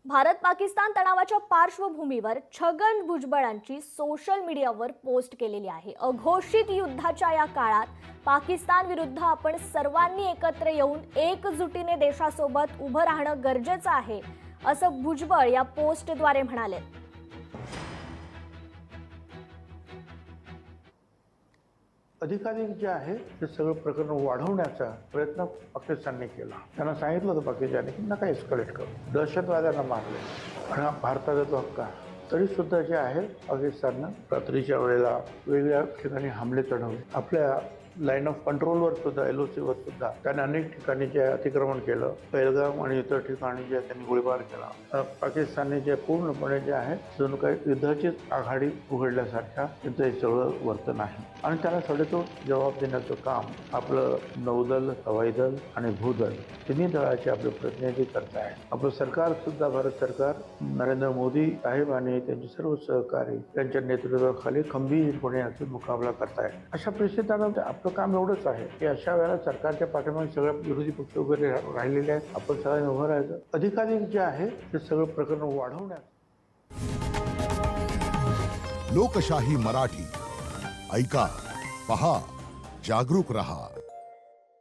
भारत पाकिस्तान तणावाच्या पार्श्वभूमीवर छगन भुजबळांची सोशल मीडियावर पोस्ट केलेली आहे। अघोषित युद्धाच्या या काळात पाकिस्तान विरुद्ध आपण सर्वांनी एकत्र येऊन एकजुटीने देशासोबत उभं राहणं गरजेचं आहे, असं भुजबळ या पोस्टद्वारे म्हणाले। अधिकाधिक जे आहे ते सगळं प्रकरण वाढवण्याचा प्रयत्न पाकिस्तानने केला। त्यांना सांगितलं होतं पाकिस्तानने की नका एस्केलेट करू, दहशतवाद्यांना मारले आणि हा भारताचा तो हक्क आहे। तरी सुद्धा जे आहे पाकिस्ताननं रात्रीच्या वेळेला वेगवेगळ्या ठिकाणी हमले चढवले। आपल्या लाईन ऑफ कंट्रोलवर सुद्धा LOC वर सुद्धा त्याने अनेक ठिकाणी जे अतिक्रमण केलं, पहलगाम आणि इतर ठिकाणी जे त्यांनी गोळीबार केला। पाकिस्तानने जे पूर्णपणे जे आहे जणू काही युद्धाचीच आघाडी उघडल्यासारख्या त्यांचं हे सगळं वर्तन आहे आणि त्याला सडेतोड जबाब देण्याचं काम आपलं नौदल, हवाई दल आणि भूदल तिन्ही दलाचे आपले प्रतिनिधी करत आहे। आपलं सरकार सुद्धा, भारत सरकार नरेंद्र मोदी साहेब आणि त्यांचे सर्व सहकारी त्यांच्या नेतृत्वाखाली खंबीरपणे याचा मुकाबला करत आहे। अशा परिस्थितीत आपलं काम एवढंच आहे की अशा वेळेला सरकारच्या पाठीमागे सगळ्या विरोधी पक्ष वगैरे राहिलेले आहेत, आपण सगळ्यांनी उभं राहायचं। अधिकाधिक जे आहे ते सगळं प्रकरण वाढवण्यात। लोकशाही मराठी ऐका, पहा, जागरूक रहा।